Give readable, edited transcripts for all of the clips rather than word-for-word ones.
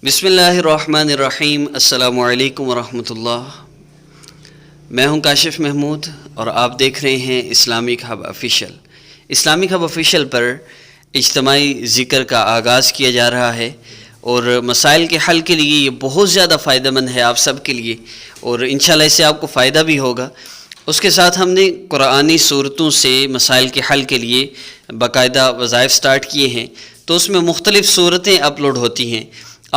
بسم اللہ الرحمن الرحیم۔ السلام علیکم ورحمۃ اللہ۔ میں ہوں کاشف محمود اور آپ دیکھ رہے ہیں اسلامک ہب آفیشیل۔ اسلامک ہب آفیشیل پر اجتماعی ذکر کا آغاز کیا جا رہا ہے اور مسائل کے حل کے لیے یہ بہت زیادہ فائدہ مند ہے آپ سب کے لیے، اور انشاءاللہ اس سے آپ کو فائدہ بھی ہوگا۔ اس کے ساتھ ہم نے قرآنی صورتوں سے مسائل کے حل کے لیے باقاعدہ وظائف سٹارٹ کیے ہیں، تو اس میں مختلف صورتیں اپلوڈ ہوتی ہیں،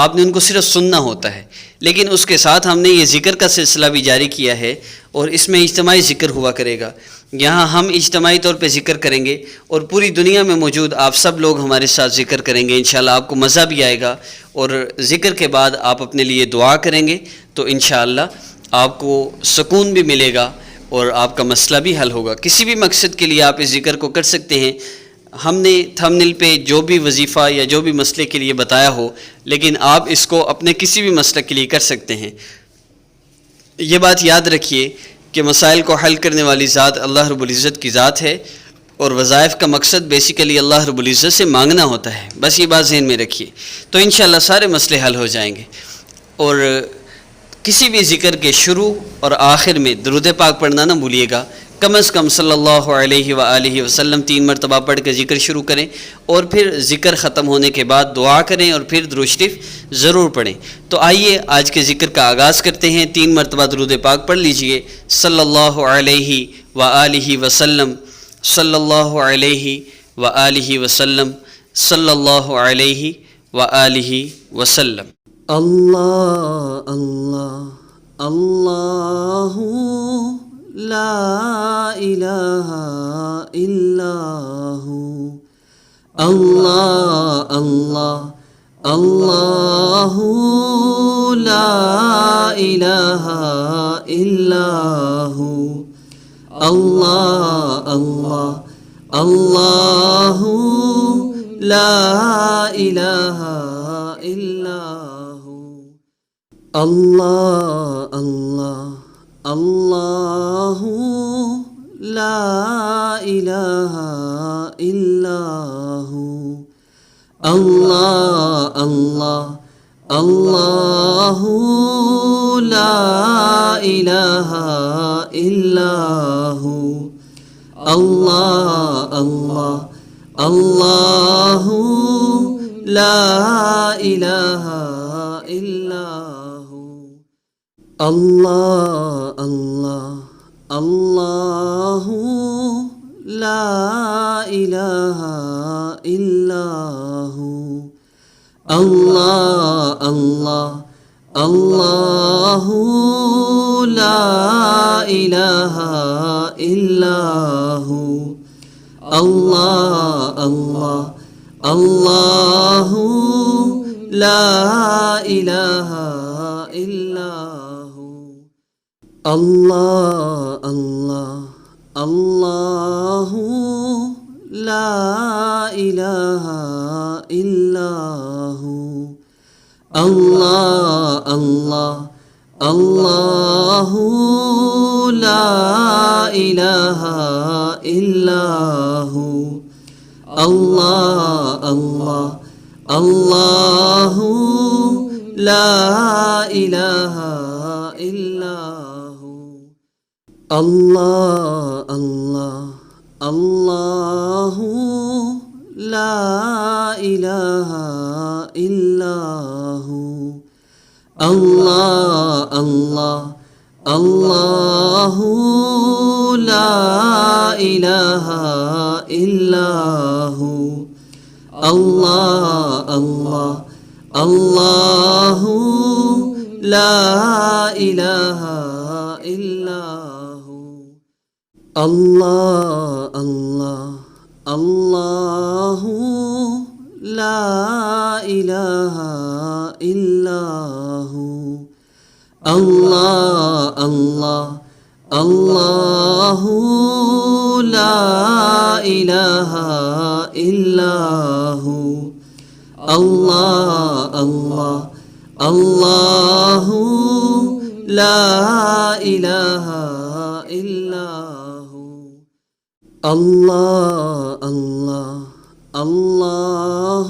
آپ نے ان کو صرف سننا ہوتا ہے، لیکن اس کے ساتھ ہم نے یہ ذکر کا سلسلہ بھی جاری کیا ہے اور اس میں اجتماعی ذکر ہوا کرے گا۔ یہاں ہم اجتماعی طور پہ ذکر کریں گے اور پوری دنیا میں موجود آپ سب لوگ ہمارے ساتھ ذکر کریں گے۔ انشاءاللہ آپ کو مزہ بھی آئے گا، اور ذکر کے بعد آپ اپنے لیے دعا کریں گے تو انشاءاللہ آپ کو سکون بھی ملے گا اور آپ کا مسئلہ بھی حل ہوگا۔ کسی بھی مقصد کے لیے آپ اس ذکر کو کر سکتے ہیں۔ ہم نے تھمبنیل پہ جو بھی وظیفہ یا جو بھی مسئلے کے لیے بتایا ہو، لیکن آپ اس کو اپنے کسی بھی مسئلے کے لیے کر سکتے ہیں۔ یہ بات یاد رکھیے کہ مسائل کو حل کرنے والی ذات اللہ رب العزت کی ذات ہے، اور وظائف کا مقصد بیسیکلی اللہ رب العزت سے مانگنا ہوتا ہے، بس یہ بات ذہن میں رکھیے، تو انشاءاللہ سارے مسئلے حل ہو جائیں گے۔ اور کسی بھی ذکر کے شروع اور آخر میں درود پاک پڑھنا نہ بھولیے گا، کم از کم صلی اللہ علیہ وآلہ وسلم 3 مرتبہ پڑھ کے ذکر شروع کریں، اور پھر ذکر ختم ہونے کے بعد دعا کریں اور پھر درود شریف ضرور پڑھیں۔ تو آئیے آج کے ذکر کا آغاز کرتے ہیں۔ 3 مرتبہ درود پاک پڑھ لیجئے، صلی اللہ علیہ وآلہ وسلم، صلی اللہ علیہ وآلہ وسلم، صلی اللہ علیہ وآلہ وسلم۔ اللہ اللہ اللہ لا الہ الا ہو، اللہ اللہ اللہ لا الہ الا ہو، اللہ اللہ اللہ لا الہ الا ہو، اللہ اللہ اللہ لا الہ الا ہو، اللہ اللہ اللہ لا الہ الا ہو، اللہ اللہ اللہ لا الہ الا ہو، اللہ اللہ اللہ لا الہ الا ہو، اللہ اللہ اللہ لا الہ الا ہو، اللہ اللہ اللہ لا الہ الا ہو، اللہ اللہ اللہ لا الہ الا ہو، اللہ اللہ اللہ لا الہ الا ہو، اللہ اللہ اللہ لا الہ الا ہو، اللہ اللہ اللہ لا الہ الا ہو، اللہ اللہ اللہ لا الہ الا ہو، اللہ اللہ اللہ لا الہ الا ہو، اللہ اللہ اللہ لا الہ الا ہو، اللہ اللہ اللہ لا الہ الا ہو، اللہ اللہ اللہ لا الہ الا ہو، اللہ اللہ اللہ